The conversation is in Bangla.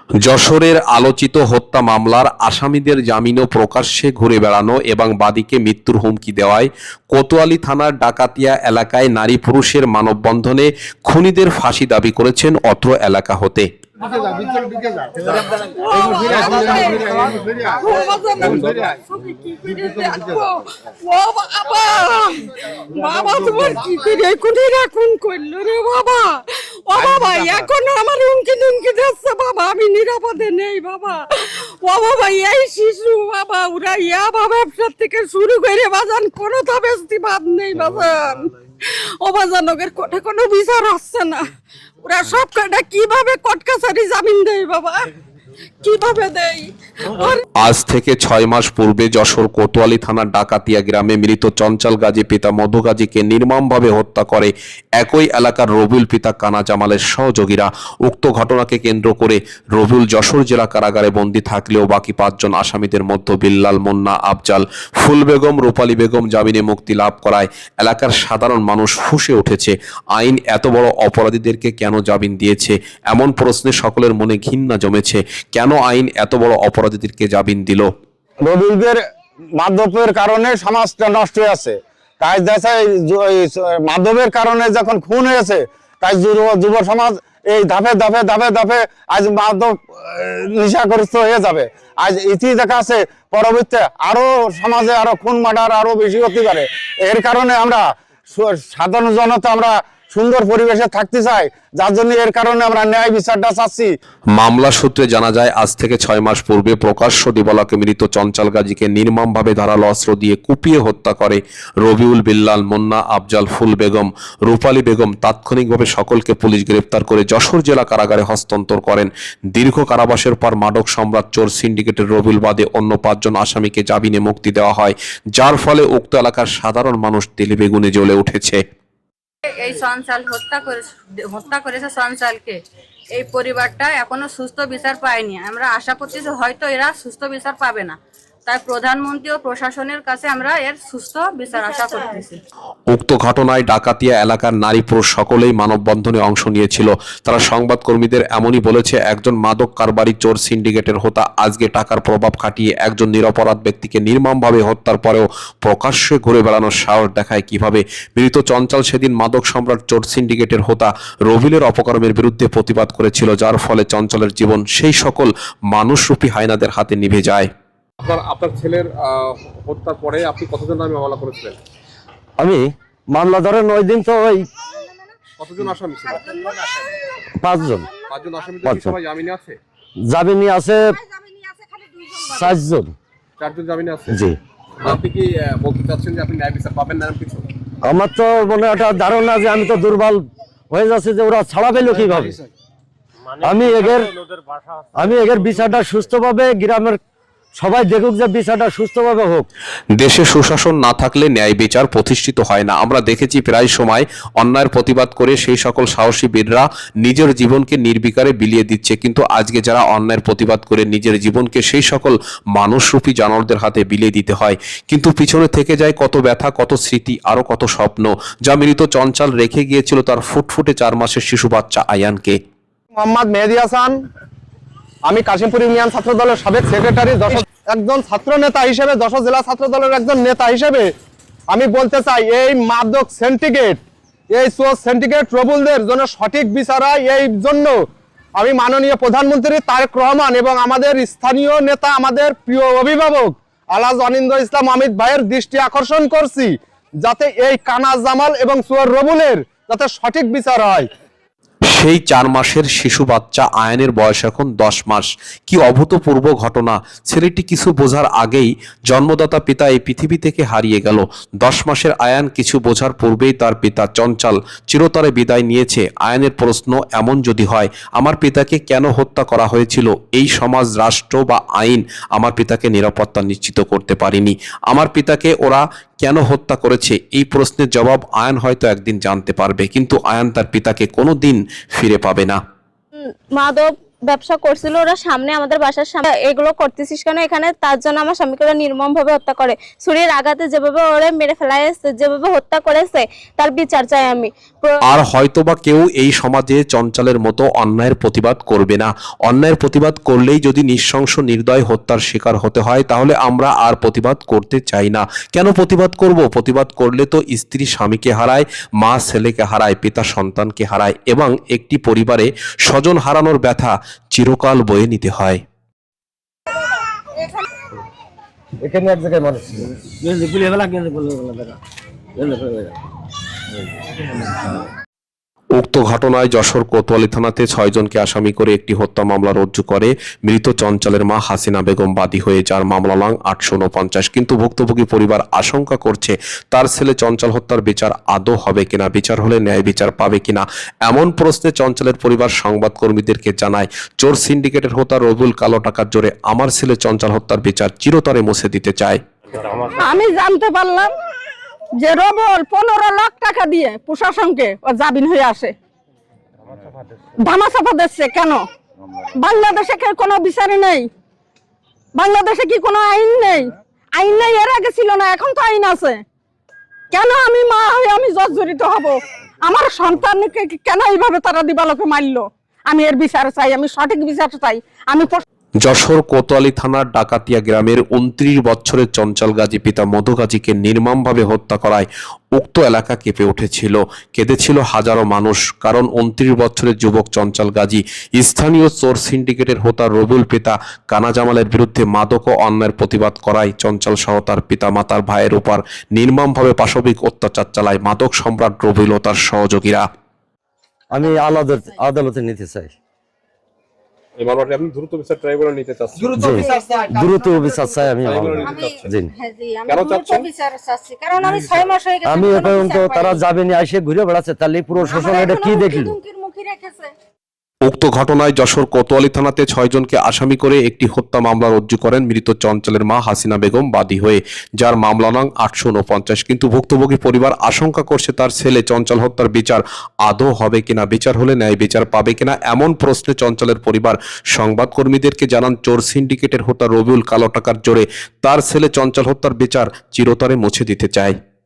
যশোরের আলোচিত হত্যা মামলার আসামিদের জামিন ও প্রকাশ্যে ঘুরে বেড়ানো এবং বাদীকে মৃত্যুর হুমকি দেওয়ায় কোতোয়ালি থানার ডাকাতিয়া এলাকায় নারী পুরুষের মানববন্ধনে খুনিদের ফাঁসি দাবি করেছেন অত্র এলাকা হতে। এখন আমার হুমকি টুমকি দিচ্ছে বাবা, আমি নিরাপদে নেই বাবা। ও বাবা, এই শিশু বাবা, ওরা ব্যবসার থেকে শুরু করে বাজান কোনো তো বেশি ভাব নেই বাজান। ও বাজান, ওদের কোটে কোনো বিচার হচ্ছে না। ওরা সব কটা কিভাবে কোর্ট কাছারি জামিন দেয় বাবা, কিভাবে দেয়? আজ থেকে 6 মাস পূর্বে যশোর কোতোয়ালি থানার ডাকাতিয়া গ্রামে মৃত চঞ্চল গাজী পিতা মধু গাজীকে নির্মমভাবে হত্যা করে একই এলাকার রবিউল পিতা কানা জামালের সহযোগীরা। উক্ত ঘটনাকে কেন্দ্র করে রবিউল যশোর জেলা কারাগারে বন্দী থাকলেও বাকি 5 জন আসামিদের মধ্যে বিল্লাল, মুন্না, আফজাল, ফুল বেগম, রূপালী বেগম জামিনে মুক্তি লাভ করায় এলাকার সাধারণ মানুষ ফুঁসে উঠেছে। আইন এত বড় অপরাধীদেরকে কেন জামিন দিয়েছে, এমন প্রশ্নে সকলের মনে ঘৃণা জমেছে। কেন আইন এত বড় অপরাধীদেরকে জামিন দিল? রবিউলের মাদকের কারণে সমাজটা নষ্ট হয়ে আছে। তাই মাদকের কারণে যখন খুন হয়েছে, তাই যুব সমাজ এই ধাপে ধাপে ধাপে ধাপে আজ মাদক নেশাগ্রস্ত হয়ে যাবে। আজ ইতি দেখা আছে পরবর্তীতে আরো সমাজে আরো খুন মার্ডার আরো বেশি হতে পারে। এর কারণে আমরা সাধারণ জনতা আমরা সুন্দর পরিবেশে থাকতে চাই, যার জন্য এর কারণে আমরা ন্যায় বিচারটা চাচ্ছি। মামলা সূত্রে জানা যায়, আজ থেকে 6 মাস পূর্বে প্রকাশ্য দিবালোকে মৃত চঞ্চল গাজীকে নির্মমভাবে ধারালো অস্ত্র দিয়ে কুপিয়ে হত্যা করে রবিউল, বিল্লাল, মুন্না, আফজাল, ফুল বেগম, রূপালী বেগম। তাৎক্ষণিকভাবে সকলকে পুলিশ গ্রেপ্তার করে যশোর জেলা কারাগারে হস্তান্তর করেন। দীর্ঘ কারাবাসের পর মাদক সম্রাট চোর সিন্ডিকেটের রবিউল বাদে অন্য 5 জন আসামিকে জামিনে মুক্তি দেওয়া হয়, যার ফলে উক্ত এলাকার সাধারণ মানুষ তেলে বেগুনে জ্বলে উঠেছে। এই চঞ্চল হত্যা করেছে চঞ্চলকে, এই পরিবারটা এখনো সুস্থ বিচার পায়নি। আমরা আশা করতেছি হয়তো এরা সুস্থ বিচার পাবে না, তাই প্রধানমন্ত্রী ও প্রশাসনের কাছে আমরা এর সুস্থ বিচার আশা করতেছি। উক্ত ঘটনায় ডাকাতিয়া এলাকার নারী পুরুষ সকলেই মানববন্ধনে অংশ নিয়েছিল। তারা সংবাদকর্মীদের এমনই বলেছে, একজন মাদক কারবারি চোর সিন্ডিকেটের হোতা আজকে টাকার প্রভাব খাটিয়ে একজন নিরপরাধ ব্যক্তিকে নির্মমভাবে হত্যার পরেও প্রকাশ্যে ঘুরে বেড়ানোর সাহস দেখায় কিভাবে? মৃত চঞ্চল সেদিন মাদক সম্রাট চোর সিন্ডিকেটের হোতা রবিউলের অপকর্মের বিরুদ্ধে প্রতিবাদ করেছিল, যার ফলে চঞ্চলের জীবন সেই সকল মানুষরূপী হায়নাদের হাতে নিভে যায়। আপনার ছেলের হত্যার পরে আপনি কতজন নামে মামলা করেছিলেন? আমি মামলা ধরেন ওই দিন তো ওই কতজন আসামি ছিল? 5 জন। 5 জন আসামি সবাই জামিনে আছে? জামিনে আছে 4 জন। 4 জন জামিনে আছে? জি। আপনি কি বলতে চাচ্ছেন যে আপনি ন্যায় বিচার পাবেন না কিছু? আমার তো মনে একটা ধারণা যে আমি তো দুর্বল হয়ে যাচ্ছে, যে ওরা ছাড়া পেল কিভাবে। আমি এগের বিচারটা সুস্থভাবে গ্রামের সবাই দেখুক, যে বিচারটা সুস্থভাবে হোক। দেশে সুশাসন না থাকলে ন্যায় বিচার প্রতিষ্ঠিত হয় না। আমরা দেখেছি প্রায় সময় অন্যায়ের প্রতিবাদ করে সেই সকল সাহসী বীররা নিজের জীবনকে নির্বিকারে বিলিয়ে দিচ্ছে, কিন্তু আজকে যারা অন্যায়ের প্রতিবাদ করে নিজের জীবনকে সেই সকল মানুষরূপী জানোয়ারদের হাতে বিলিয়ে দিতে হয়, কিন্তু পিছনে থেকে যায় কত ব্যথা, কত স্মৃতি, আরো কত স্বপ্ন, যা মৃত চঞ্চল রেখে গিয়েছিল তার ফুটফুটে 4 মাসের শিশু বাচ্চা আয়ানকে। মোহাম্মদ মেহেদী হাসান, আমি কাশিমপুর ইউনিয়ন ছাত্র দলের সাবেক সেক্রেটারি, একজন ছাত্র নেতা হিসেবে, যশোর জেলা ছাত্র দলের একজন নেতা হিসেবে আমি বলতে চাই, এই মাদক সিন্ডিকেট, এই চোর সিন্ডিকেট রবিউলদের জন্য সঠিক বিচার হয়। এই জন্য আমি মাননীয় প্রধানমন্ত্রী তারেক রহমান এবং আমাদের স্থানীয় নেতা, আমাদের প্রিয় অভিভাবক আলহাজ অনিন্দ্য ইসলাম অমিত ভাইয়ের দৃষ্টি আকর্ষণ করছি, যাতে এই কানা জামাল এবং চোর রবিউলের যাতে সঠিক বিচার হয়। সেই 4 মাসের শিশু বাচ্চা আয়ানের বয়স এখন 10 মাস। কি অভূতপূর্ব ঘটনা! ছেলেটি কিছু বোঝার আগেই জন্মদাতা পিতা এই পৃথিবী থেকে হারিয়ে গেল। 10 মাসের আয়ান কিছু বোঝার পূর্বেই তার পিতা চঞ্চল চিরতরে বিদায় নিয়েছে। আয়ানের প্রশ্ন, এমন যদি হয় আমার পিতাকে কেন হত্যা করা হয়েছিল? এই সমাজ, রাষ্ট্র বা আইন আমার পিতাকে নিরাপত্তা নিশ্চিত করতে পারেনি। আমার পিতাকে ওরা কেন হত্যা করেছে? এই প্রশ্নের জবাব আয়ান হয়তো একদিন জানতে পারবে, কিন্তু আয়ান তার পিতাকে কোনোদিন ফিরে পাবে না। ব্যবসা করছিল ওরা সামনে, আমাদের বাসার সামনে। এগুলো করতেছিস কেন এখানে? তার জন্য আমার স্বামীকে ওরা নির্মম ভাবে হত্যা করে, ছুরির আঘাতে যেভাবে ওরা মেরে ফেলাইছে, যেভাবে হত্যা করেছে, তার বিচার চাই আমি। আর হয়তোবা কেউ এই সমাজে চঞ্চলের মতো অন্যায়ের প্রতিবাদ করবে না। অন্যায়ের প্রতিবাদ করলেই যদি নৃশংস নির্দয় হত্যার শিকার হতে হয়, তাহলে আমরা আর প্রতিবাদ করতে চাই না। কেন প্রতিবাদ করব? প্রতিবাদ করলে তো স্ত্রী স্বামীকে হারায়, মা ছেলেকে হারায়, পিতা সন্তানকে হারায়, এবং একটি পরিবারে স্বজন হারানোর ব্যথা চিরকাল বয়ে নিতে হয়। এখানে এক জায়গায় মানুষ ছিল। উক্ত ঘটনায় যশোর কোতোয়ালি থানাতে 6 জনকে আসামি করে একটি হত্যা মামলা রুজু করে মৃত চঞ্চলের মা হাসিনা বেগম বাদী হয়ে, যার মামলা নং 849। কিন্তু ভুক্তভোগী পরিবার আশঙ্কা করছে তার ছেলে চঞ্চল হত্যার বিচার আদৌ হবে কিনা, বিচার হলে ন্যায় বিচার পাবে কিনা। এমন প্রশ্নে চঞ্চলের পরিবার সংবাদকর্মীদেরকে জানায়, চোর সিন্ডিকেটের হত্যা রবিউল কালো টাকার জোরে আমার ছেলে চঞ্চল হত্যার বিচার চিরতরে মুছে দিতে চায়। আমি জানতে পারলাম যে রবল 15 লাখ টাকা দিয়ে প্রশাসনকে ও জামিন হয়ে আসে, ধামাচাপা দিচ্ছে। কেন? বাংলাদেশে কি কোনো বিচারই নেই? বাংলাদেশে কি কোনো আইন নেই? আইন নেই, এর আগে ছিল না, এখন তো আইন আছে। কেন আমি মা হয়ে আমি জর্জরিত হব? আমার সন্তানকে কেন এইভাবে তারা দিবালোকে মারলো? আমি এর বিচার চাই, আমি সঠিক বিচার চাই। আমি যশোর কোতোয়ালি থানার ডাকাতিয়া গ্রামের 29 বছরের চঞ্চল গাজী পিতা মধু গাজীকে নির্মমভাবে হত্যা করায় উক্ত এলাকা কেঁপে উঠেছিল, কেঁদেছিল হাজারো মানুষ। কারণ 29 বছরের যুবক চঞ্চল গাজী স্থানীয় চোর সিন্ডিকেটের হোতা রবিউল পিতা কানা জামালের বিরুদ্ধে মাদক ও অন্যায়ের প্রতিবাদ করায় চঞ্চল সহ তার পিতা মাতার ভাইয়ের উপর নির্মমভাবে পাশবিক অত্যাচার চালায় মাদক সম্রাট রবিউল ও তার সহযোগীরা। আমি আদালতে নিতে চাই। এই মামলাটি আপনি দ্রুত বিচার ট্রাইব্যুনালে নিতে চাচ্ছেন? দ্রুত বিচার চাই আমি। কেন চাচ্ছেন? কারণ আমি 6 মাস হয়ে গেছে আমি এ পর্যন্ত তারা যাবেনি, আইসে ঘুরে বেড়াচ্ছে, তাহলে পুরো শোষণ এটা কি দেখলো? উক্ত ঘটনায় যশোর কোতোয়ালি থানাতে 6 জনকে আসামি করে একটি হত্যা মামলা রুজু করেন মৃত চঞ্চলের মা হাসিনা বেগম বাদী হয়ে, যার মামলা নং 849। কিন্তু ভুক্তভোগী পরিবার আশঙ্কা করছে তার ছেলে চঞ্চল হত্যার বিচার আদৌ হবে কিনা, বিচার হলে ন্যায় বিচার পাবে কিনা। এমন প্রশ্নে চঞ্চলের পরিবার সংবাদকর্মীদেরকে জানান, চোর সিন্ডিকেটের হোতা রবিউল কালো টাকার জোরে তার ছেলে চঞ্চল হত্যার বিচার চিরতরে মুছে দিতে চায়।